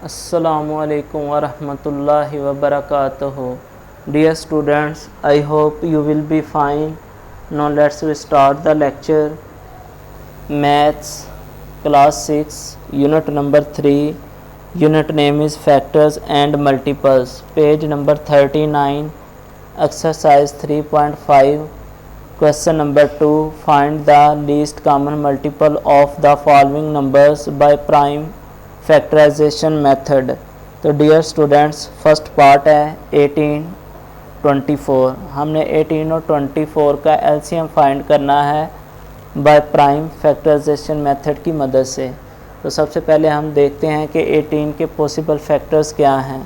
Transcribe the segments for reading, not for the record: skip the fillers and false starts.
Assalamualaikum warahmatullahi wabarakatuh. Dear students, I hope you will be fine. Now let's start the lecture. Maths, class 6, unit number 3. Unit name is factors and multiples. Page number 39. Exercise 3.5. Question number 2. Find the least common multiple of the following numbers by prime factorisation method. तो dear students, first part है 18, 24। हमने 18 और 24 का LCM find करना है by prime factorisation method की मदद से। तो सबसे पहले हम देखते हैं कि 18 के पॉसिबल फैक्टर्स क्या हैं।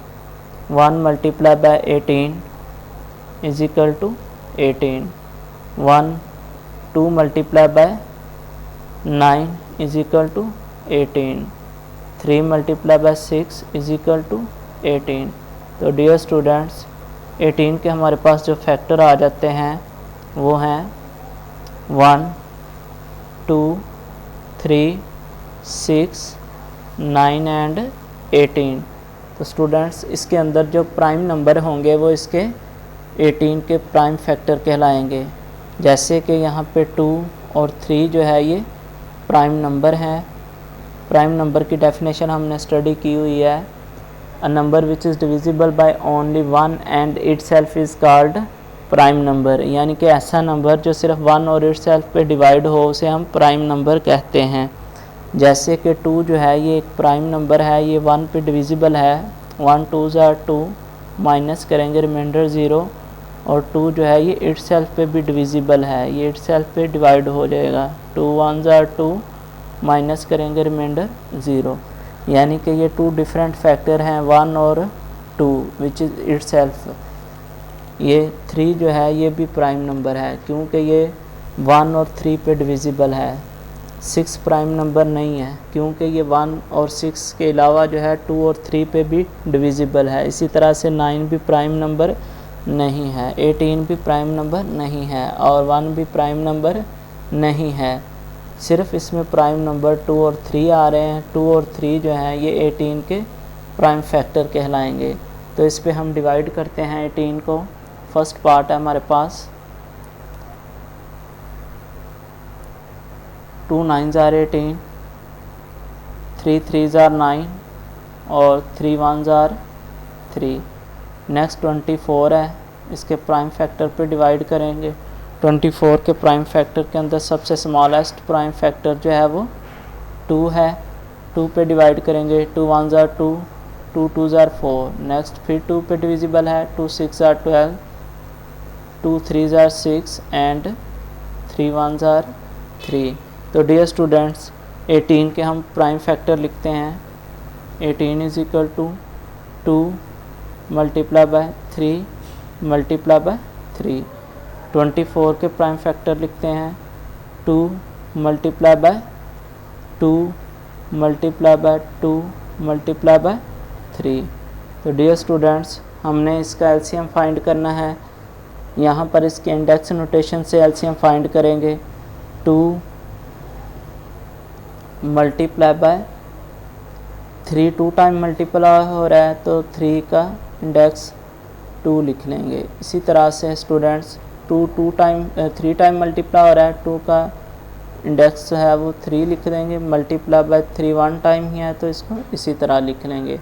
1 multiply by 18 is equal to 18। 1 2 multiply by 9 is equal to 18। 3 multiply by 6 is equal to 18। तो डियर स्टूडेंट्स, 18 के हमारे पास जो फैक्टर आ जाते हैं वो हैं 1 2 3 6 9 एंड 18। तो स्टूडेंट्स, इसके अंदर जो प्राइम नंबर होंगे वो इसके 18 के प्राइम फैक्टर कहलाएंगे। जैसे कि यहाँ पे 2 और 3 जो है ये प्राइम नंबर हैं। प्राइम नंबर की डेफिनेशन हमने स्टडी की हुई है। A number which is divisible by only 1 and itself is called prime number. यानी कि ऐसा नंबर जो सिर्फ 1 और इटसेल्फ पे डिवाइड हो उसे हम प्राइम नंबर कहते हैं। जैसे कि 2 जो है ये एक प्राइम नंबर है, ये 1 पे डिविजिबल है। 1 2 ज़ार 2, माइनस करेंगे रिमाइंडर 0, और 2 जो है ये इटसेल्फ पे भी डिविजिबल है, ये इटसेल्फ पे डिवाइड हो जाएगा। 2 1 ज़ार 2, माइनस करेंगे रिमाइंडर 0। यानी कि ये 2 डिफरेंट फैक्टर हैं, 1 और 2 विच इज़ इटसेल्फ। ये 3 जो है ये भी प्राइम नंबर है क्योंकि ये 1 और 3 पे डिविजिबल है। 6 प्राइम नंबर नहीं है क्योंकि ये 1 और 6 के अलावा जो है 2 और 3 पे भी डिविजिबल है। इसी तरह से 9 भी प्राइम नंबर नहीं है, 18 भी प्राइम नंबर नहीं है, और 1 भी प्राइम नंबर नहीं है। सिर्फ इसमें प्राइम नंबर 2 और 3 आ रहे हैं। 2 और 3 जो हैं ये 18 के प्राइम फैक्टर कहलाएंगे। तो इस पे हम डिवाइड करते हैं 18 को। फर्स्ट पार्ट है हमारे पास 2 9 ज़ार 18, 3 3 ज़ार 9 और 3 1 ज़ार 3। नेक्स्ट 24 है, इसके प्राइम फैक्टर पे डिवाइड करेंगे। 24 के प्राइम फैक्टर के अंदर सबसे स्मॉलेस्ट प्राइम फैक्टर जो है वो 2 है। 2 पे डिवाइड करेंगे। 2 1 ज़ार 2, 2 2 ज़ार 4। नेक्स्ट फिर 2 पे डिविजिबल है। 2 6 ज़ार 12, 2 3 ज़ार 6 एंड 3 1 ज़ार 3। तो डियर स्टूडेंट्स, 18 के हम प्राइम फैक्टर लिखते हैं। 18 is equal to 2 multiply by 3 multiply by 3। 24 के प्राइम फैक्टर लिखते हैं 2 multiply by 2 multiply by 2 multiply by 3। तो डियर स्टूडेंट्स, हमने इसका एलसीएम फाइंड करना है। यहाँ पर इसके इंडेक्स नोटेशन से एलसीएम फाइंड करेंगे। 2 मल्टीप्लाई बाय 3, 2 टाइम मल्टीप्लाई हो रहा है तो 3 का इंडेक्स 2 लिख लेंगे। इसी तरह से स्टूडेंट्स 3 टाइम मल्टीप्लाई हो रहा है, 2 का इंडेक्स जो है वो 3 लिख देंगे। मल्टीप्लाई बाय 3 1 टाइम ही है तो इसको इसी तरह लिख लेंगे।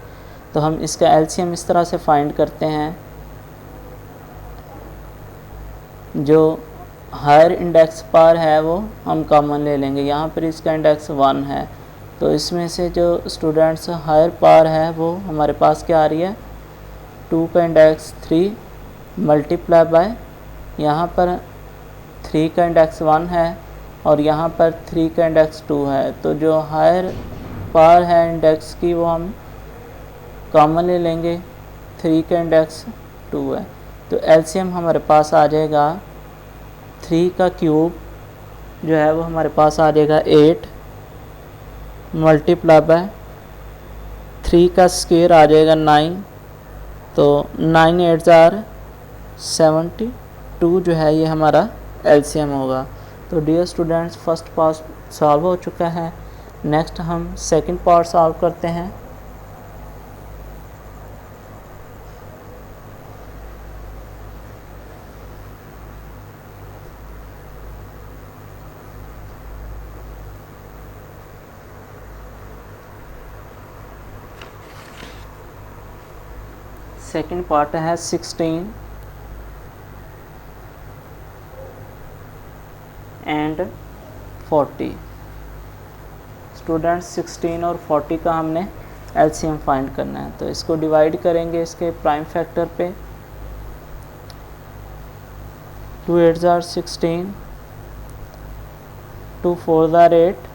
तो हम इसका एलसीएम इस तरह से फाइंड करते हैं। जो हायर इंडेक्स पर है वो हम कॉमन ले लेंगे। यहाँ पर इसका इंडेक्स 1 है तो इसमें से जो स्टूडेंट्स हायर पार है वो हमारे पास क्या आ रही है, 2 का इंडेक्स 3 मल्टीप्लाई बाय, यहाँ पर 3 का इंडेक्स 1 है और यहाँ पर 3 का इंडेक्स 2 है। तो जो हायर पार है इंडेक्स की वो हम कॉमन ले लेंगे। 3 का इंडेक्स 2 है तो एलसीएम हमारे पास आ जाएगा 3 का क्यूब जो है वो हमारे पास आ जाएगा 8 मल्टीप्लाई बाय 3 का स्क्वायर आ जाएगा 9। तो 9 8 ज़ार 72 जो है ये हमारा एलसीएम होगा। तो dear students, first part solve हो चुका है। नेक्स्ट हम सेकंड पार्ट सॉल्व करते हैं। सेकंड पार्ट है 16 एंड 40। स्टूडेंट्स 16 और 40 का हमने एलसीएम फाइंड करना है, तो इसको डिवाइड करेंगे इसके प्राइम फैक्टर पे। 2 8s are 16, 2 4s are 8,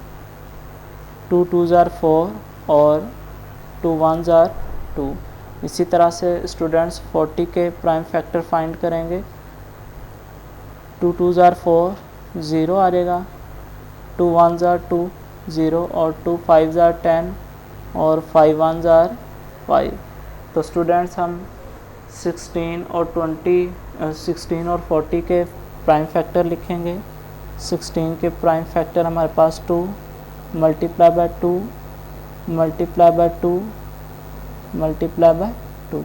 2 2s are 4 और 2 1s are 2। इसी तरह से स्टूडेंट्स 40 के प्राइम फैक्टर फाइंड करेंगे। 2 2s are 4, 0 आ जाएगा, 2 1s are 2, 0 और 2 5s are 10 और 5 1s are 5। तो स्टूडेंट्स हम 16 और 40 के प्राइम फैक्टर लिखेंगे। 16 के प्राइम फैक्टर हमारे पास 2 multiply by 2 multiply by 2 multiply by 2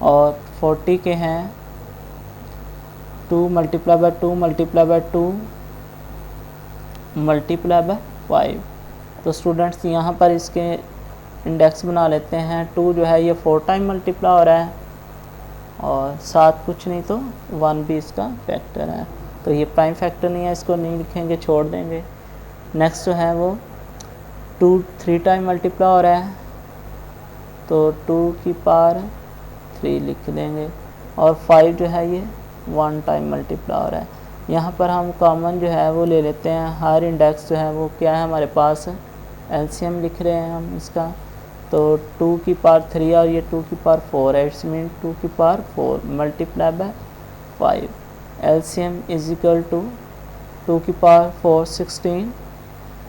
और 40 के हैं 2 multiply by 2 multiply by 2 multiply by 5। तो स्टूडेंट्स यहाँ पर इसके इंडेक्स बना लेते हैं। 2 जो है ये 4 टाइम मल्टीप्लाई हो रहा है और 7 कुछ नहीं तो 1 भी इसका फैक्टर है, तो ये प्राइम फैक्टर नहीं है, इसको नहीं लिखेंगे, छोड़ देंगे। नेक्स्ट जो है वो 2 3 टाइम मल्टीप्लाई हो रहा है, तो 2 की पावर 3 लिख देंगे और 5 जो है ये 1 टाइम मल्टीप्लाई हो रहा है। यहाँ पर हम कॉमन जो है वो ले लेते हैं। हर इंडेक्स जो है वो क्या है हमारे पास, एलसीएम लिख रहे हैं हम इसका, तो 2 की पावर 3 और ये 2 की पावर 4 है, इट्स मीन 2 की power 4 multiply by 5। LCM is equal to 2 की पावर 4 16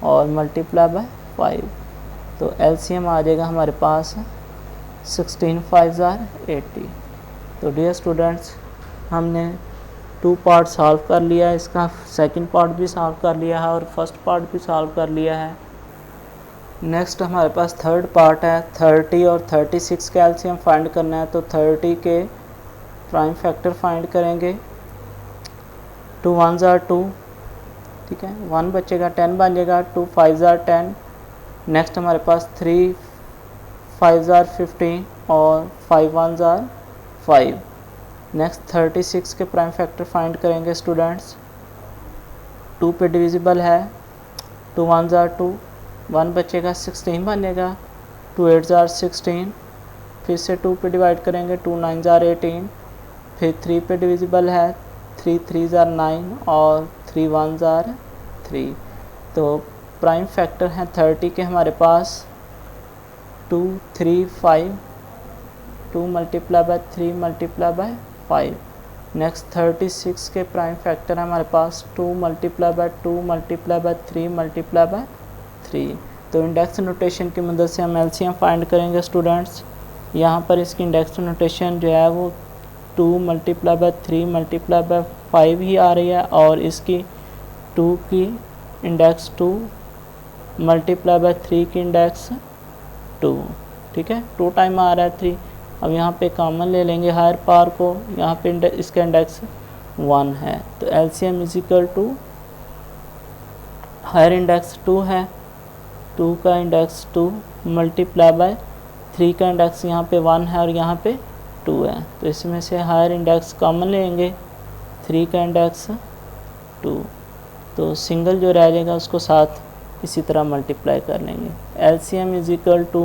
और मल्टीप्लाई बाय 5, तो एलसीएम आ जाएगा हमारे पास 16 5s are 80। तो डियर स्टूडेंट्स हमने 2 पार्ट सॉल्व कर लिया है, इसका सेकंड पार्ट भी सॉल्व कर लिया है और फर्स्ट पार्ट भी सॉल्व कर लिया है। नेक्स्ट हमारे पास थर्ड पार्ट है। 30 और 36 का एलसीएम फाइंड करना है, तो 30 के प्राइम फैक्टर फाइंड करेंगे। 2 1s are 2, ठीक है, 1 बचेगा, 10 बन जाएगा, 2 5s are 10। नेक्स्ट हमारे पास 3 5s are 15 और 5 1s are 5। नेक्स्ट 36 के प्राइम फैक्टर फाइंड करेंगे स्टूडेंट्स। 2 पे डिविजिबल है, 2 1s are 2, 1 बचेगा, 16 बनेगा, 2 8s are 16, फिर से 2 पे डिवाइड करेंगे, 2 9s are 18, फिर 3 पे डिविजिबल है, 3 3s are 9 और 3 1s are 3। तो प्राइम फैक्टर हैं 30 के हमारे पास 2 3 5, 2 multiply by 3 multiply by 5। Next 36 के प्राइम फैक्टर है हमारे पास 2 multiply by 2 multiply by 3 multiply by 3। तो इंडेक्स नोटेशन की मदद से हम एलसीएम फाइंड करेंगे स्टूडेंट्स। यहाँ पर इसकी इंडेक्स नोटेशन जो है वो 2 मल्टीप्लाई बाय 3 मल्टीप्लाई बाय 5 ही आ रही है और इसकी 2 की इंडेक्स 2 मल्टीप्लाई बाय 3 की इंडेक्स 2, ठीक है, 2 टाइम आ रहा है 3। अब यहाँ पे कॉमन ले लेंगे हायर पावर को, यहाँ पे इसका इंडेक्स 1 है, तो LCM is equal to higher index 2 है, 2 का इंडेक्स 2 मल्टीप्लाई बाय 3 का इंडेक्स यहाँ पे 1 है और यहाँ पे 2 है, तो इसमें से हायर इंडेक्स कॉमन लेंगे, 3 का इंडेक्स 2, तो सिंगल जो रह जाएगा उसको साथ इसी तरह मल्टीप्लाई कर लेंगे। एलसीएम इज इक्वल टू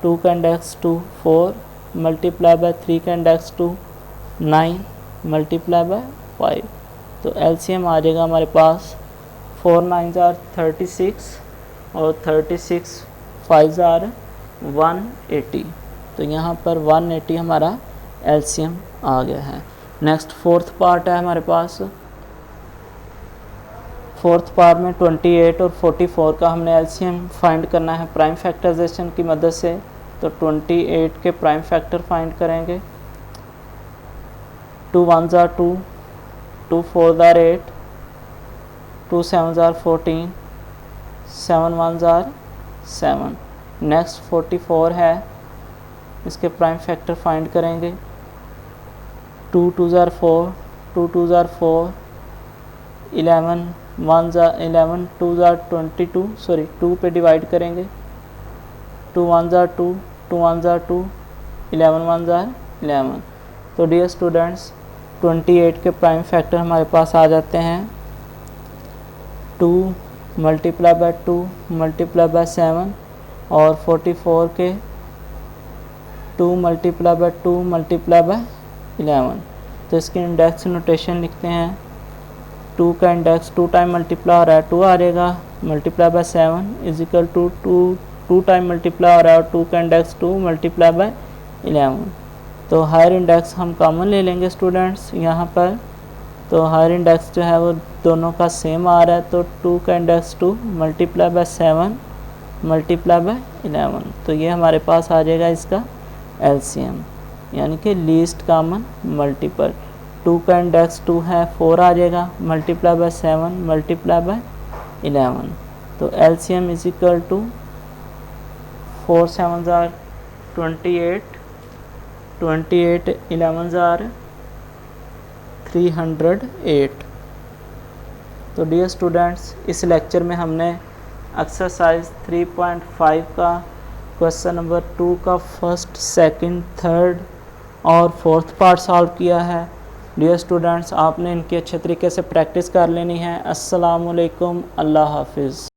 2 का इंडेक्स 2 4 मल्टीप्लाई बाय 3 का इंडेक्स 2 9 मल्टीप्लाई बाय 5, तो एलसीएम आ जाएगा हमारे पास 4 9s are 36 और 36 5s are 180, तो यहाँ पर 180 हमारा एलसीएम आ गया है। नेक्स्ट फोर्थ पार्ट है हमारे पास। फोर्थ पार्ट में 28 और 44 का हमने एलसीएम फाइंड करना है प्राइम फैक्टराइजेशन की मदद से, तो 28 के प्राइम फैक्टर फाइंड करेंगे। 2 1s are 2, 2 4s are 8, 2 7s are 14, 7 1s are 7। Next 44 है, इसके प्राइम फैक्टर फाइंड करेंगे। 2 2s are 4, 2 2s are 4, 11 1s are 11, 2s are 22, sorry 2 पे डिवाइड करेंगे। 2 1s are 2, 2 1s are 2, 11 1s are 11। तो dear students 28 के prime factor हमारे पास आ जाते हैं 2 मल्टीप्लाई बाय 2 मल्टीप्लाई बाय 7 और 44 के 2 मल्टीप्लाई बाय 2 मल्टीप्लाई बाय 11। तो इसकी इंडेक्स नोटेशन लिखते हैं 2 का इंडेक्स 2 टाइम मल्टीप्लाई हो रहा है 2 आ जाएगा, multiply by 7 is equal to 2 time multiply हो रहा है और 2 का इंडेक्स 2 मल्टीप्लाई बाय 11। तो हायर इंडेक्स हम कॉमन ले लेंगे स्टूडेंट्स यहाँ पर। तो हायर इंडेक्स जो है वो दोनों का सेम आ रहा है, तो 2 का index 2 multiply by 7 multiply by 11। तो ये हमारे पास आ जाएगा इसका एलसीएम, यानी कि लीस्ट कॉमन मल्टीपल। 2 का इंडेक्स 2 है 4 आ जाएगा, मल्टीप्लाई बाय 7 मल्टीप्लाई बाय 11। तो LCM is equal to 4 7 are 28, 28 11 are 308। तो डियर स्टूडेंट्स इस लेक्चर में हमने एक्सरसाइज 3.5 का क्वेश्चन नंबर 2 का फर्स्ट, सेकंड, थर्ड और फोर्थ पार्ट सॉल्व किया है। डियर स्टूडेंट्स आपने इनकी अच्छे तरीके से प्रैक्टिस कर लेनी है। अस्सलाम वालेकुम, अल्लाह हाफिज़।